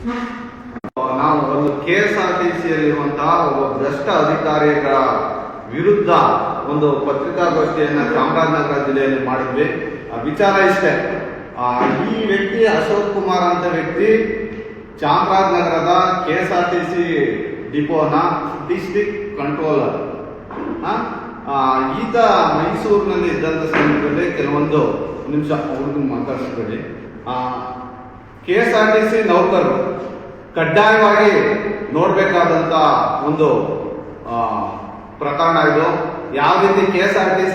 ನಾವು ಒಂದು KSRTCಯಲ್ಲಿರುವಂತಹ ಒಬ್ಬ ಭ್ರಷ್ಟ ಅಧಿಕಾರಿಗಳ ವಿರುದ್ಧ ಒಂದು ಪತ್ರಿಕಾಗೋಷ್ಠಿಯನ್ನು ಚಾಮರಾಜನಗರ ಜಿಲ್ಲೆಯಲ್ಲಿ ಮಾಡಿದ್ವಿ. ವಿಚಾರ ಇಷ್ಟೇ, ಈ ವ್ಯಕ್ತಿ ಅಶೋಕ್ ಕುಮಾರ್ ಅಂತ ವ್ಯಕ್ತಿ ಚಾಮರಾಜನಗರದ KSRTC ಡಿಪೋನ ಡಿಸ್ಟ್ರಿಕ್ಟ್ ಕಂಟ್ರೋಲರ್. ಈತ ಮೈಸೂರಿನಲ್ಲಿ ಇದ್ದಂಥ ಸಮಯದಲ್ಲಿ ಕೆಲವೊಂದು ನಿಮಿಷ ಅವ್ರಿಗೆ ಮಾತಾಡಿಸ್ಬೇಡಿ. KSRTC ನೌಕರರು ಕಡ್ಡಾಯವಾಗಿ ನೋಡಬೇಕಾದಂಥ ಒಂದು ಪ್ರಕರಣ ಇದು. ಯಾವ ರೀತಿ KSRTC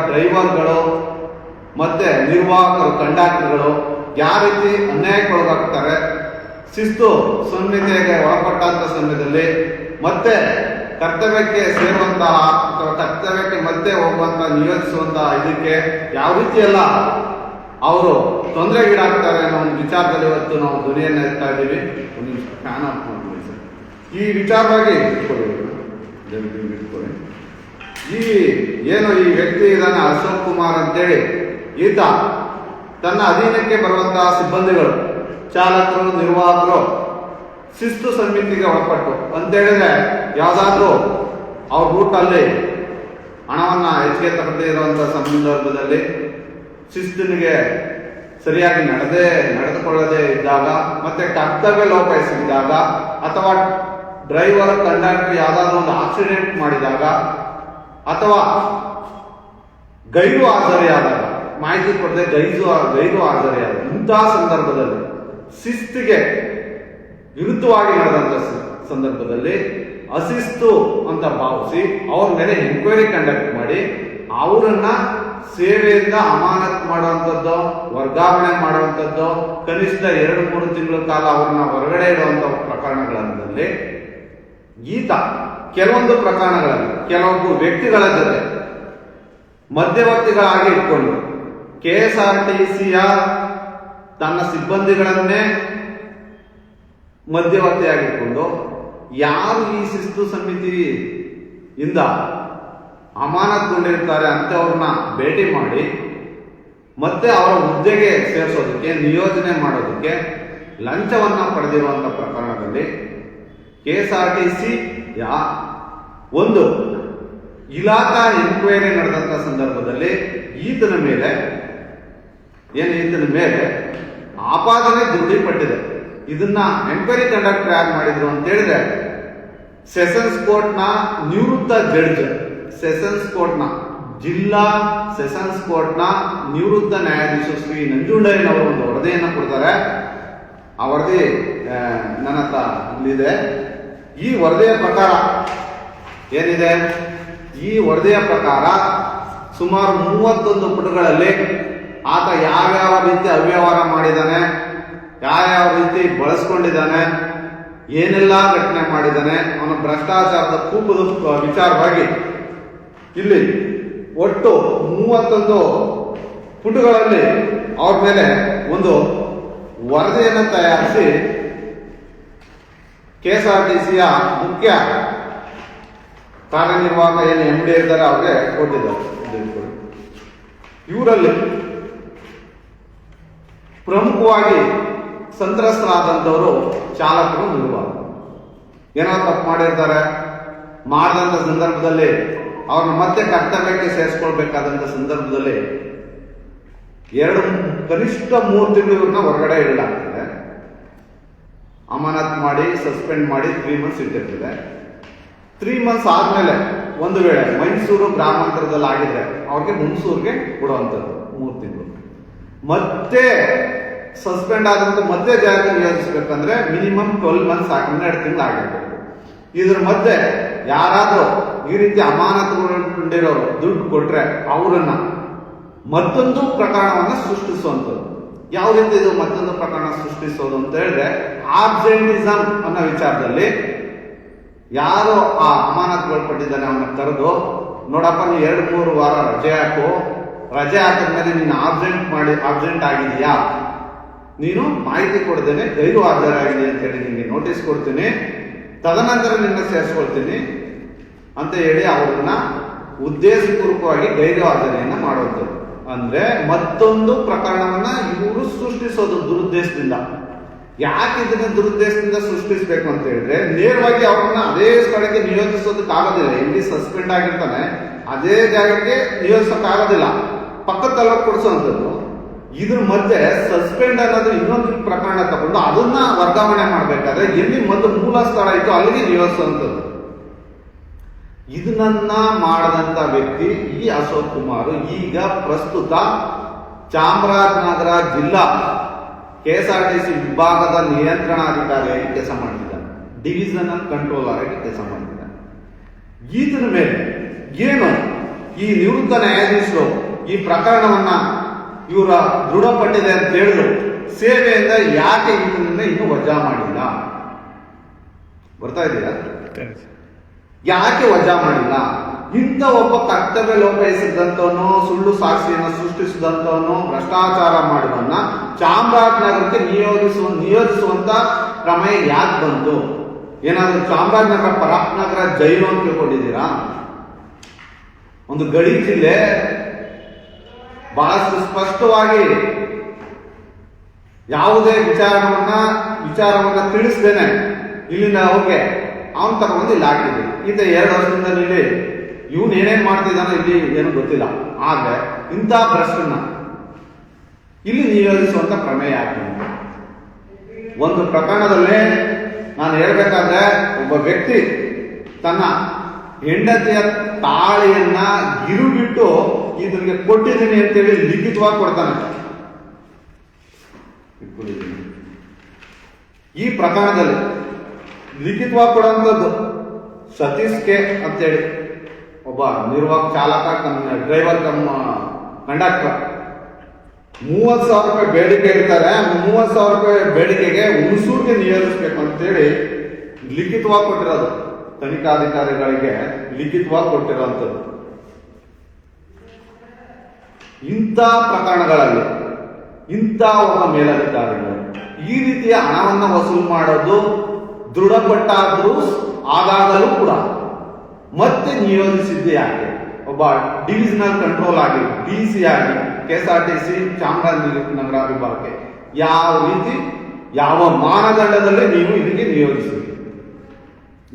ಡ್ರೈವರ್ಗಳು ಮತ್ತೆ ನಿರ್ವಾಹಕರು ಕಂಡಕ್ಟರ್ಗಳು ಯಾವ ರೀತಿ ಅನ್ಯಾಯಕ್ಕೊಳಗಾಗ್ತಾರೆ, ಶಿಸ್ತು ಸಂಹಿತೆಗೆ ಒಳಪಟ್ಟಂತ ಸಮಯದಲ್ಲಿ ಮತ್ತೆ ಕರ್ತವ್ಯಕ್ಕೆ ಸೇರುವಂತಹ ಅಥವಾ ಕರ್ತವ್ಯಕ್ಕೆ ಮತ್ತೆ ಹೋಗುವಂತಹ ನಿಯೋಜಿಸುವಂತಹ ಇದಕ್ಕೆ ಯಾವ ರೀತಿ ಎಲ್ಲ ಅವರು ತೊಂದರೆಗೀಡಾಗ್ತಾರೆ ಅನ್ನೋ ಒಂದು ವಿಚಾರದಲ್ಲಿ ಇವತ್ತು ನಾವು ಧ್ವನಿಯನ್ನು ಎತ್ತಾ ಇದ್ದೀವಿ. ಒಂದು ನಿಮಿಷ ಫ್ಯಾನ್ ಆಫ್ ಮಾಡ್ತೀವಿ ಸರ್. ಈ ವಿಚಾರವಾಗಿ ಈ ಏನು ಈ ವ್ಯಕ್ತಿ ಇದ್ದಾನೆ ಅಶೋಕ್ ಕುಮಾರ್ ಅಂತೇಳಿ, ಈತ ತನ್ನ ಅಧೀನಕ್ಕೆ ಬರುವಂತಹ ಸಿಬ್ಬಂದಿಗಳು, ಚಾಲಕರು, ನಿರ್ವಾಹಕರು ಶಿಸ್ತು ಸಂಹಿತೆಗೆ ಒಳಪಟ್ಟು ಅಂತೇಳಿದ್ರೆ ಯಾವ್ದಾದ್ರೂ ಅವ್ರ ರೂಟಲ್ಲಿ ಹಣವನ್ನ ಹೆಚ್ಚಿಗೆ ತಗೊಳ್ಳದೇ ಇರುವಂತಹ ಸಂದರ್ಭದಲ್ಲಿ, ಶಿಸ್ತಿನಿಗೆ ಸರಿಯಾಗಿ ನಡೆದುಕೊಳ್ಳದೆ ಇದ್ದಾಗ, ಮತ್ತೆ ಕರ್ತವ್ಯ ಲೋಪಿಸಿದಾಗ, ಅಥವಾ ಡ್ರೈವರ್ ಕಂಡಕ್ಟರ್ ಯಾವ್ದಾದ್ರು ಒಂದು ಆಕ್ಸಿಡೆಂಟ್ ಮಾಡಿದಾಗ, ಅಥವಾ ಗೈರು ಹಾಜರಿಯಾದಾಗ, ಮಾಹಿತಿ ಕೊಡದೆ ಗೈರು ಹಾಜರಿಯಾದ ಇಂತಹ ಸಂದರ್ಭದಲ್ಲಿ, ಶಿಸ್ತಿಗೆ ವಿರುದ್ಧವಾಗಿ ನಡೆದಂತ ಸಂದರ್ಭದಲ್ಲಿ ಅಶಿಸ್ತು ಅಂತ ಭಾವಿಸಿ ಅವ್ರ ಮೇಲೆ ಎನ್ಕ್ವೈರಿ ಕಂಡಕ್ಟ್ ಮಾಡಿ ಅವರನ್ನ ಸೇವೆಯಿಂದ ಅಮಾನತ್ ಮಾಡುವಂಥದ್ದು, ವರ್ಗಾವಣೆ ಮಾಡುವಂಥದ್ದು, ಕನಿಷ್ಠ 2-3 ತಿಂಗಳ ಕಾಲ ಅವ್ರನ್ನ ಹೊರಗಡೆ ಇಡುವಂತ ಪ್ರಕರಣಗಳಲ್ಲಿ ಈತ ಕೆಲವೊಂದು ಪ್ರಕರಣಗಳಲ್ಲಿ ಕೆಲವೊಬ್ಬರು ವ್ಯಕ್ತಿಗಳ ಜೊತೆ ಮಧ್ಯವರ್ತಿಗಳಾಗಿ ಇಟ್ಕೊಂಡು KSRTCಯ ತನ್ನ ಸಿಬ್ಬಂದಿಗಳನ್ನೇ ಮಧ್ಯವರ್ತಿಯಾಗಿಟ್ಕೊಂಡು ಯಾರು ಈ ಶಿಸ್ತು ಸಮಿತಿಯಿಂದ ಅಮಾನತುಗೊಂಡಿರ್ತಾರೆ ಅಂತವ್ರನ್ನ ಭೇಟಿ ಮಾಡಿ ಮತ್ತೆ ಅವರ ಹುದ್ದೆಗೆ ಸೇರಿಸೋದಕ್ಕೆ, ನಿಯೋಜನೆ ಮಾಡೋದಕ್ಕೆ ಲಂಚವನ್ನ ಪಡೆದಿರುವಂತಹ ಪ್ರಕರಣದಲ್ಲಿ KSRTCಯ ಒಂದು ಇಲಾಖಾ ಎನ್ಕ್ವೈರಿ ನಡೆದಂತ ಸಂದರ್ಭದಲ್ಲಿ ಈತನ ಮೇಲೆ ಆಪಾದನೆ ದೃಢಪಟ್ಟಿದೆ. ಇದನ್ನ ಎನ್ಕ್ವೈರಿ ಕಂಡಕ್ಟ್ ಯಾರು ಮಾಡಿದ್ರು ಅಂತ ಹೇಳಿದ್ರೆ ಸೆಷನ್ಸ್ ಕೋರ್ಟ್ನ ನಿವೃತ್ತ ಜಡ್ಜ್, ಜಿಲ್ಲಾ ಸೆಷನ್ಸ್ ಕೋರ್ಟ್ನ ನಿವೃತ್ತ ನ್ಯಾಯಾಧೀಶ ಶ್ರೀ ನಂಜುಂಡಯ್ಯನವರು ಒಂದು ವರದಿಯನ್ನು ಕೊಡ್ತಾರೆ. ಆ ವರದಿ ನನ್ನ ಹತ್ರ ಇಲ್ಲಿದೆ. ಈ ವರದಿಯ ಪ್ರಕಾರ ಏನಿದೆ, ಈ ವರದಿಯ ಪ್ರಕಾರ ಸುಮಾರು 31 ಪುಟಗಳಲ್ಲಿ ಆತ ಯಾವ್ಯಾವ ರೀತಿ ಅವ್ಯವಹಾರ ಮಾಡಿದ್ದಾನೆ, ಯಾವ್ಯಾವ ರೀತಿ ಬಳಸ್ಕೊಂಡಿದ್ದಾನೆ, ಏನೆಲ್ಲ ಘಟನೆ ಮಾಡಿದ್ದಾನೆ, ಅವನ ಭ್ರಷ್ಟಾಚಾರದ ಕೂಪದ ವಿಚಾರವಾಗಿ ಇಲ್ಲಿ ಒಟ್ಟು 31 ಪುಟಗಳಲ್ಲಿ ಅವ್ರ ಮೇಲೆ ಒಂದು ವರದಿಯನ್ನು ತಯಾರಿಸಿ KSRTCಯ ಮುಖ್ಯ ಕಾರ್ಯನಿರ್ವಾಹಕ ಏನು MD ಇದ್ದಾರೆ ಅವ್ರಿಗೆ ಕೊಟ್ಟಿದ್ದಾರೆ. ಇವರಲ್ಲಿ ಪ್ರಮುಖವಾಗಿ ಸಂತ್ರಸ್ತರಾದಂಥವರು ಚಾಲಕರು, ನಿರ್ವಾಹಕರು. ಏನೋ ತಪ್ಪು ಮಾಡಿರ್ತಾರೆ, ಮಾಡಿದಂಥ ಸಂದರ್ಭದಲ್ಲಿ ಅವ್ರನ್ನ ಮತ್ತೆ ಕರ್ತವ್ಯಕ್ಕೆ ಸೇರಿಸ್ಕೊಳ್ಬೇಕಾದಂಥ ಸಂದರ್ಭದಲ್ಲಿ ಕನಿಷ್ಠ 3 ತಿಂಗಳು ಇವ್ರನ್ನ ಹೊರಗಡೆ ಇಡಲಾಗ್ತದೆ. ಅಮಾನತ್ ಮಾಡಿ ಸಸ್ಪೆಂಡ್ ಮಾಡಿ 3 ಮಂತ್ಸ್ ಇಟ್ಟಿರ್ತದೆ. 3 ಮಂತ್ಸ್ ಆದ್ಮೇಲೆ ಒಂದು ವೇಳೆ ಮೈಸೂರು ಗ್ರಾಮಾಂತರದಲ್ಲಿ ಆಗಿದ್ರೆ ಅವ್ರಿಗೆ ಹುಣಸೂರಿಗೆ ಕೊಡುವಂಥದ್ದು 3 ತಿಂಗಳು. ಮತ್ತೆ ಸಸ್ಪೆಂಡ್ ಆದಂತ ಮತ್ತೆ ಜಾರಿಗೆ ನಿಯೋಜಿಸಬೇಕಂದ್ರೆ ಮಿನಿಮಮ್ 12 ಮಂತ್ಸ್ 12 ತಿಂಗಳು ಆಗಿರ್ಬೇಕು. ಇದ್ರ ಮಧ್ಯೆ ಯಾರಾದ್ರೂ ಈ ರೀತಿ ಅಮಾನತುಗೊಂಡಿರೋರು ದುಡ್ಡು ಕೊಟ್ರೆ ಅವರನ್ನ ಮತ್ತೊಂದು ಪ್ರಕರಣವನ್ನ ಸೃಷ್ಟಿಸುವಂಥದ್ದು. ಯಾವ ರೀತಿ ಇದು ಮತ್ತೊಂದು ಪ್ರಕರಣ ಸೃಷ್ಟಿಸೋದು ಅಂತ ಹೇಳಿದ್ರೆ, ಆಬ್ಸೆಂಟಿಸಮ್ ಅನ್ನೋ ವಿಚಾರದಲ್ಲಿ ಯಾರು ಆ ಅಮಾನತುಗೊಳಪಟ್ಟಿದ್ದಾನೆ ಅವನ್ನ ಕರೆದು, ನೋಡಪ್ಪ ನೀ 2-3 ವಾರ ರಜೆ ಹಾಕಿದ್ಮೇಲೆ ನೀನು ಆಬ್ಸೆಂಟ್ ಆಗಿದೆಯಾ, ನೀನು ಮಾಹಿತಿ ಕೊಡ್ತೇನೆ, ಗೈರು ಹಾಜರಾಗಿದೆ ಅಂತ ಹೇಳಿ ನಿಮಗೆ ನೋಟಿಸ್ ಕೊಡ್ತೀನಿ, ತದನಂತರ ನಿನ್ನ ಸೇರಿಸ್ಕೊಳ್ತೀನಿ ಅಂತ ಹೇಳಿ ಅವರನ್ನ ಉದ್ದೇಶಪೂರ್ವಕವಾಗಿ ಗೈರು ಹಾಜರಿಯನ್ನ ಮಾಡುವಂಥದ್ದು. ಅಂದ್ರೆ ಮತ್ತೊಂದು ಪ್ರಕರಣವನ್ನ ಇವರು ಸೃಷ್ಟಿಸೋದು ದುರುದ್ದೇಶದಿಂದ. ಯಾಕೆ ಇದನ್ನ ದುರುದ್ದೇಶದಿಂದ ಸೃಷ್ಟಿಸಬೇಕು ಅಂತ ಹೇಳಿದ್ರೆ, ನೇರವಾಗಿ ಅವ್ರನ್ನ ಅದೇ ಸ್ಥಳಕ್ಕೆ ನಿಯೋಜಿಸೋದಕ್ಕಾಗೋದಿಲ್ಲ. ಎಲ್ಲಿ ಸಸ್ಪೆಂಡ್ ಆಗಿರ್ತಾನೆ ಅದೇ ಜಾಗಕ್ಕೆ ನಿಯೋಜಿಸೋಕ್ಕಾಗೋದಿಲ್ಲ, ಪಕ್ಕದ ತಾಲೂಕು ಕೊಡಿಸುವಂಥದ್ದು. ಇದ್ರ ಮಧ್ಯೆ ಸಸ್ಪೆಂಡ್ ಅನ್ನೋದು ಇನ್ನೊಂದು ಪ್ರಕರಣ ತಗೊಂಡು ಅದನ್ನ ವರ್ಗಾವಣೆ ಮಾಡಬೇಕಾದ್ರೆ ಎಲ್ಲಿ ಮೊದಲು ಮೂಲ ಸ್ಥಳ ಇತ್ತು ಅಲ್ಲಿಗೆ ನಿಯೋಜಿಸುವಂಥದ್ದು. ಇದನ್ನ ಮಾಡದಂತ ವ್ಯಕ್ತಿ ಈ ಅಶೋಕ್ ಕುಮಾರ್ ಈಗ ಪ್ರಸ್ತುತ ಚಾಮರಾಜನಗರ ಜಿಲ್ಲಾ KSRTC ವಿಭಾಗದ ನಿಯಂತ್ರಣಾಧಿಕಾರಿಯಾಗಿ ಕೆಲಸ ಮಾಡ್ತಿದ್ದಾನೆ, ಡಿವಿಷನಲ್ ಕಂಟ್ರೋಲರ್ ಆಗಿ ಕೆಲಸ ಮಾಡ್ತಿದ್ದಾನೆ. ಇದರ ಮೇಲೆ ಏನು ಈ ನಿವೃತ್ತ ನ್ಯಾಯಾಧೀಶರು ಈ ಪ್ರಕರಣವನ್ನ ಇವರ ದೃಢಪಟ್ಟಿದೆ ಅಂತ ಹೇಳಿದ್ರು, ಸೇವೆಯಿಂದ ಯಾಕೆ ಇದನ್ನ ಇನ್ನೂ ವಜಾ ಮಾಡಿಲ್ಲ? ಬರ್ತಾ ಇದ್ದೀರಾ? ಯಾಕೆ ವಜಾ ಮಾಡಿಲ್ಲ? ಇಂಥ ಒಬ್ಬ ಕರ್ತವ್ಯ ಲೋಪ ಎಸಗಿದಂತವನು, ಸುಳ್ಳು ಸಾಕ್ಷಿಯನ್ನು ಸೃಷ್ಟಿಸಿದಂತವನು, ಭ್ರಷ್ಟಾಚಾರ ಮಾಡುವನ್ನ ಚಾಮರಾಜನಗರಕ್ಕೆ ನಿಯೋಜಿಸುವಂತ ಪ್ರಮೇಯ ಯಾಕೆ ಬಂತು? ಏನಾದ್ರೂ ಚಾಮರಾಜನಗರ ಪರಾತ್ನಗರ ಜೈಲು ಅಂತ ತಿಳ್ಕೊಂಡಿದ್ದೀರಾ? ಒಂದು ಗಡಿ ಜಿಲ್ಲೆ, ಬಹಳಷ್ಟು ಸ್ಪಷ್ಟವಾಗಿ ಯಾವುದೇ ವಿಚಾರವನ್ನ ತಿಳಿಸ್ದೇನೆ ಇಲ್ಲಿಂದ ಅವ್ರಿಗೆ ಅವನ್ ತಗೊಂಡು ಇಲ್ಲಿ ಹಾಕಿದ್ವಿ. ಇಂಥ 2 ವರ್ಷದಿಂದ ಇಲ್ಲಿ ಇವನ್ ಏನೇನ್ ಮಾಡ್ತಿದ್ದಾನೋ ಇಲ್ಲಿ ಏನು ಗೊತ್ತಿಲ್ಲ. ಆದ್ರೆ ಇಂಥ ಭ್ರಷ್ಟನ್ನ ಇಲ್ಲಿ ನಿಯೋಜಿಸುವಂತ ಪ್ರಮೇಯ ಆಗ್ತದೆ. ಒಂದು ಪ್ರಕರಣದಲ್ಲಿ ನಾನು ಹೇಳ್ಬೇಕಾದ್ರೆ, ಒಬ್ಬ ವ್ಯಕ್ತಿ ತನ್ನ ಹೆಂಡತಿಯ ತಾಳಿಯನ್ನ ಗಿರುಬಿಟ್ಟು ಇದಕ್ಕೆ ಕೊಟ್ಟಿದ್ದೀನಿ ಅಂತೇಳಿ ಲಿಖಿತವಾಗಿ ಕೊಡ್ತಾನೆ. ಈ ಪ್ರಕರಣದಲ್ಲಿ ಲಿಖಿತವಾಗಿ ಕೊಡುವಂಥದ್ದು ಸತೀಶ್ ಕೆ ಅಂತೇಳಿ ಒಬ್ಬ ನಿರ್ವಾಹಕ ಚಾಲಕ ಡ್ರೈವರ್ ಕಂಡಕ್ಟರ್ 30,000 ರೂಪಾಯಿ ಬೇಡಿಕೆ ಇರ್ತಾರೆ. 30,000 ರೂಪಾಯಿ ಬೇಡಿಕೆಗೆ ಹುಣಸೂರಿಗೆ ನಿಯೋಜಿಸಬೇಕು ಅಂತೇಳಿ ಲಿಖಿತವಾಗಿ ಕೊಟ್ಟಿರೋದು, ತನಿಖಾಧಿಕಾರಿಗಳಿಗೆ ಲಿಖಿತವಾಗಿ ಕೊಟ್ಟಿರುವಂಥದ್ದು. ಇಂಥ ಪ್ರಕರಣಗಳಲ್ಲಿ ಇಂಥ ಒಬ್ಬ ಮೇಲಧಿಕಾರಿಗಳು ಈ ರೀತಿಯ ಹಣವನ್ನು ವಸೂಲು ಮಾಡೋದು ದೃಢಪಟ್ಟಾದರೂ ಆಗಾಗಲೂ ಕೂಡ ಮತ್ತೆ ನಿಯೋಜಿಸಿದ್ದೇ ಯಾಕೆ? ಒಬ್ಬ ಡಿವಿಷನಲ್ ಕಂಟ್ರೋಲ್ ಆಗಿ DC ಆಗಿ KSRTC ಚಾಮರಾಜನಗರ ವಿಭಾಗಕ್ಕೆ ಯಾವ ರೀತಿ, ಯಾವ ಮಾನದಂಡದಲ್ಲಿ ನೀವು ಇದಕ್ಕೆ ನಿಯೋಜಿಸಿದ್ರಿ?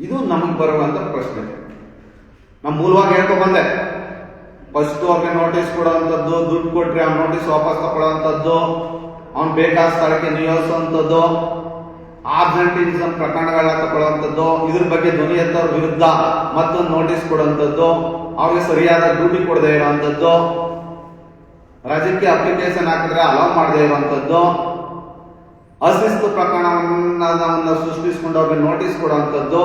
ಇದು ನಮಗೆ ಬರುವಂತ ಪ್ರಶ್ನೆ. ನಮ್ಮ ಮೂಲವಾಗಿ ಹೇಳ್ಕೊಂಡು ಬಂದೆ, ಫಸ್ಟ್ ಅವ್ರಿಗೆ ನೋಟಿಸ್ ಕೊಡುವಂಥದ್ದು, ದುಡ್ಡು ಕೊಟ್ರೆ ಅವ್ನ ನೋಟಿಸ್ ವಾಪಸ್ ತಗೊಳ್ಳುವಂಥದ್ದು, ಅವ್ನು ಬೇಕಾದ ಸ್ಥಳಕ್ಕೆ ನಿಯೋಜಿಸುವಂಥದ್ದು, ಆಬ್ಸೆಂಟಿಸಮ್ ಪ್ರಕರಣಗಳನ್ನ ತಗೊಳ್ಳುವಂಥದ್ದು, ಇದ್ರ ಬಗ್ಗೆ ಧ್ವನಿ ಎತ್ತವ್ರ ವಿರುದ್ಧ ಮತ್ತೊಂದು ನೋಟಿಸ್ ಕೊಡುವಂಥದ್ದು, ಅವ್ರಿಗೆ ಸರಿಯಾದ ಡ್ಯೂಟಿ ಕೊಡದೇ ಇರುವಂಥದ್ದು, ರಜಕ್ಕೆ ಅಪ್ಲಿಕೇಶನ್ ಹಾಕಿದ್ರೆ ಅಲೌ ಮಾಡದೇ ಇರುವಂಥದ್ದು, ಅಶಿಸ್ತು ಪ್ರಕರಣವನ್ನ ಸೃಷ್ಟಿಸಿಕೊಂಡು ಅವ್ರಿಗೆ ನೋಟಿಸ್ ಕೊಡುವಂಥದ್ದು,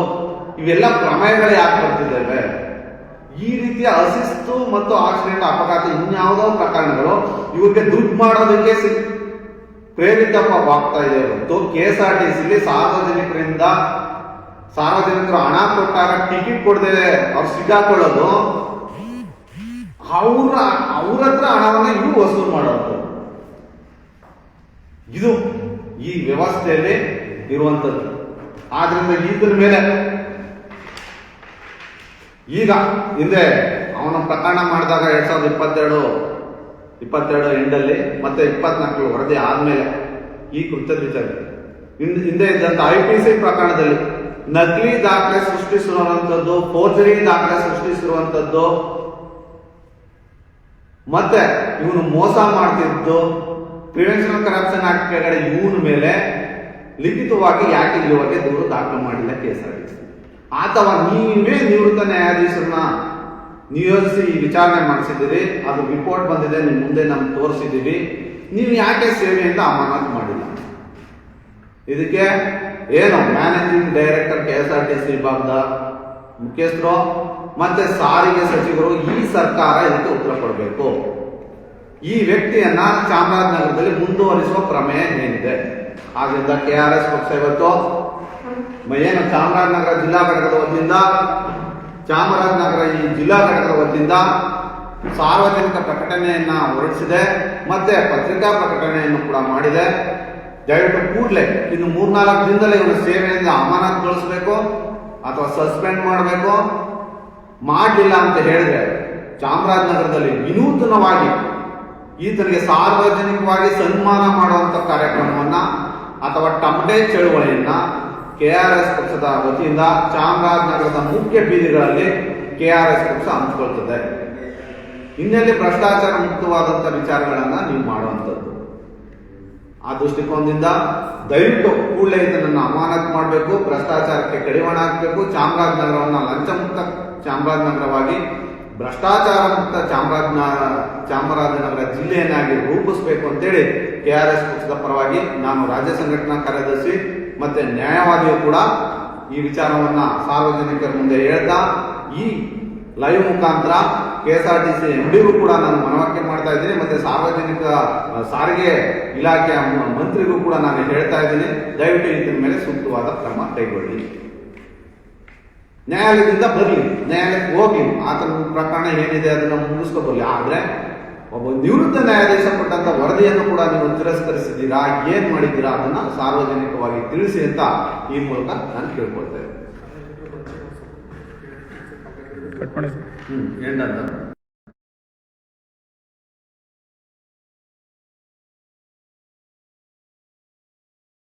ಇವೆಲ್ಲ ಪ್ರಮೇಯಗಳು ಯಾಕೆ ಬರ್ತಿದ್ದೇವೆ? ಈ ರೀತಿಯ ಅಶಿಸ್ತು ಮತ್ತು ಆಕ್ಸಿಡೆಂಟ್, ಅಪಘಾತ, ಇನ್ಯಾವುದೋ ಪ್ರಕರಣಗಳು ಇವ್ರಿಗೆ ದುಡ್ಡು ಮಾಡೋದಕ್ಕೆ ಪ್ರೇರಿತವಾಗ್ತಾ ಇದೆ ಹೊರತು KSRTCಲಿ ಸಾರ್ವಜನಿಕರು ಹಣ ಕೊಟ್ಟಾಗ ಟಿಕೆಟ್ ಕೊಡದೆ ಅವ್ರು ಸಿಕ್ಕಾಕೊಳ್ಳೋದು, ಅವ್ರ ಹತ್ರ ಹಣವನ್ನು ಇವು ವಸೂಲು ಮಾಡೋದು, ಇದು ಈ ವ್ಯವಸ್ಥೆಯಲ್ಲಿ ಇರುವಂತದ್ದು. ಆದ್ರಿಂದ ಇದ್ರ ಮೇಲೆ ಈಗ ಹಿಂದೆ ಅವನ ಪ್ರಕರಣ ಮಾಡಿದಾಗ 2022 ಎಂಡಲ್ಲಿ ಮತ್ತೆ 24 ವರದಿ ಆದ್ಮೇಲೆ ಈ ಕೃತ್ಯದ ವಿಚಾರ ಹಿಂದೆ ಇದ್ದಂತ IPC ಪ್ರಕರಣದಲ್ಲಿ ನಕಲಿ ದಾಖಲೆ ಸೃಷ್ಟಿಸಿರುವಂತದ್ದು, ಫೋರ್ಜರಿ ದಾಖಲೆ ಸೃಷ್ಟಿಸಿರುವಂತದ್ದು, ಮತ್ತೆ ಇವನು ಮೋಸ ಮಾಡ್ತಿದ್ದು, ಪ್ರಿವೆನ್ಷನ್ ಕರಪ್ಷನ್ ಆಕ್ಟ್ ಕೆಳಗಡೆ ಇವನ ಮೇಲೆ ಲಿಖಿತವಾಗಿ ಯಾಕೆ ಇಲ್ಲಿವರೆಗೆ ದೂರು ದಾಖಲು ಮಾಡಿಲ್ಲ KSRTC? ಅಥವಾ ನೀವೇ ನಿವೃತ್ತ ನ್ಯಾಯಾಧೀಶರನ್ನ ನಿಯೋಜಿಸಿ ಈ ವಿಚಾರಣೆ ಮಾಡಿಸಿದ್ದೀರಿ, ಅದು ರಿಪೋರ್ಟ್ ಬಂದಿದೆ, ನಿಮ್ಮ ಮುಂದೆ ನಮ್ಗೆ ತೋರಿಸಿದ್ದೀವಿ, ನೀವು ಯಾಕೆ ಸೇವೆಯಿಂದ ಅಮಾನತು ಮಾಡಿಲ್ಲ? ಇದಕ್ಕೆ ಏನು ಮ್ಯಾನೇಜಿಂಗ್ ಡೈರೆಕ್ಟರ್ KSRTC ವಿಭಾಗದ ಮುಖ್ಯಸ್ಥರು ಮತ್ತೆ ಸಾರಿಗೆ ಸಚಿವರು, ಈ ಸರ್ಕಾರ ಇದಕ್ಕೆ ಉತ್ತರ ಕೊಡಬೇಕು. ಈ ವ್ಯಕ್ತಿಯನ್ನ ಚಾಮರಾಜನಗರದಲ್ಲಿ ಮುಂದುವರಿಸುವ ಪ್ರಮೇಯ ಏನಿದೆ? ಆದ್ರಿಂದ KRS ಪಕ್ಷ ಇವತ್ತು ಏನು ಚಾಮರಾಜನಗರ ಜಿಲ್ಲಾ ಘಟಕದ ವತಿಯಿಂದ, ಚಾಮರಾಜನಗರ ಈ ಜಿಲ್ಲಾ ಘಟಕದ ವತಿಯಿಂದ ಸಾರ್ವಜನಿಕ ಪ್ರಕಟಣೆಯನ್ನ ಹೊರಡಿಸಿದೆ, ಮತ್ತೆ ಪತ್ರಿಕಾ ಪ್ರಕಟಣೆಯನ್ನು ಕೂಡ ಮಾಡಿದೆ. ದಯವಿಟ್ಟು ಕೂಡಲೇ ಇನ್ನು 3-4 ದಿನದಲ್ಲಿ ಇವನ ಸೇವೆಯಿಂದ ಅಮಾನತುಗೊಳಿಸಬೇಕು ಅಥವಾ ಸಸ್ಪೆಂಡ್ ಮಾಡಬೇಕು. ಮಾಡಲಿಲ್ಲ ಅಂತ ಹೇಳಿದ್ರೆ ಚಾಮರಾಜನಗರದಲ್ಲಿ ವಿನೂತನವಾಗಿ ಈತನಿಗೆ ಸಾರ್ವಜನಿಕವಾಗಿ ಸನ್ಮಾನ ಮಾಡುವಂತ ಕಾರ್ಯಕ್ರಮವನ್ನ ಅಥವಾ ಟಮಟೆ ಚಳುವಳಿಯನ್ನ ಕೆಆರ್ಎಸ್ ಪಕ್ಷದ ವತಿಯಿಂದ ಚಾಮರಾಜನಗರದ ಮುಖ್ಯ ಬೀದಿಗಳಲ್ಲಿ ಕೆಆರ್ಎಸ್ ಪಕ್ಷ ಹಂಚಿಕೊಳ್ತದೆ. ಇನ್ನೆಲ್ಲಿ ಭ್ರಷ್ಟಾಚಾರ ಮುಕ್ತವಾದಂತ ವಿಚಾರಗಳನ್ನ ನೀವು ಮಾಡುವಂಥದ್ದು. ಆ ದೃಷ್ಟಿಕೋನದಿಂದ ದಯವಿಟ್ಟು ಕೂಡಲೇ ಇದನ್ನ ಅಮಾನತು ಮಾಡಬೇಕು, ಭ್ರಷ್ಟಾಚಾರಕ್ಕೆ ಕಡಿವಾಣ ಹಾಕಬೇಕು, ಚಾಮರಾಜನಗರವನ್ನ ಲಂಚ ಮುಕ್ತ ಚಾಮರಾಜನಗರವಾಗಿ, ಭ್ರಷ್ಟಾಚಾರ ಮುಕ್ತ ಚಾಮರಾಜನಗರ ಜಿಲ್ಲೆಯನ್ನಾಗಿ ರೂಪಿಸಬೇಕು ಅಂತೇಳಿ ಕೆಆರ್ಎಸ್ ಪಕ್ಷದ ಪರವಾಗಿ ನಾನು ರಾಜ್ಯ ಸಂಘಟನಾ ಕಾರ್ಯದರ್ಶಿ ಮತ್ತೆ ನ್ಯಾಯವಾದಿಯು ಕೂಡ ಈ ವಿಚಾರವನ್ನ ಸಾರ್ವಜನಿಕರ ಮುಂದೆ ಹೇಳ್ತಾ, ಈ ಲೈವ್ ಮುಖಾಂತರ ಕೆಎಸ್ಆರ್ಟಿಸಿ ಎಂಡಿಗೂ ಕೂಡ ನಾನು ಮನವರಿಕೆ ಮಾಡ್ತಾ ಇದ್ದೀನಿ, ಮತ್ತೆ ಸಾರ್ವಜನಿಕ ಸಾರಿಗೆ ಇಲಾಖೆಯ ಮಂತ್ರಿಗೂ ಕೂಡ ನಾನು ಹೇಳ್ತಾ ಇದ್ದೀನಿ, ದಯವಿಟ್ಟು ಇದರ ಮೇಲೆ ಸೂಕ್ತವಾದ ಕ್ರಮ ಕೈಗೊಳ್ಳಿ. ನ್ಯಾಯಾಲಯದಿಂದ ಬರಲಿ, ನ್ಯಾಯಾಲಯಕ್ಕೆ ಹೋಗ್ಲಿ, ಆತನ ಪ್ರಕರಣ ಏನಿದೆ ಅದನ್ನ ಮುಗಿಸ್ಕೊಬರ್ಲಿ. ಆದ್ರೆ ಒಬ್ಬ ನಿವೃತ್ತ ನ್ಯಾಯಾಧೀಶ ಕೊಟ್ಟಂತ ವರದಿಯನ್ನು ಕೂಡ ನೀವು ತಿರಸ್ಕರಿಸಿದ್ದೀರಾ, ಏನ್ ಮಾಡಿದ್ದೀರಾ ಅದನ್ನ ಸಾರ್ವಜನಿಕವಾಗಿ ತಿಳಿಸಿ ಅಂತ ಈ ಮೂಲಕ ನಾನು ಕೇಳ್ಕೊಳ್ತಾ ಇದ್ದೀನಿ. ಏನಂತ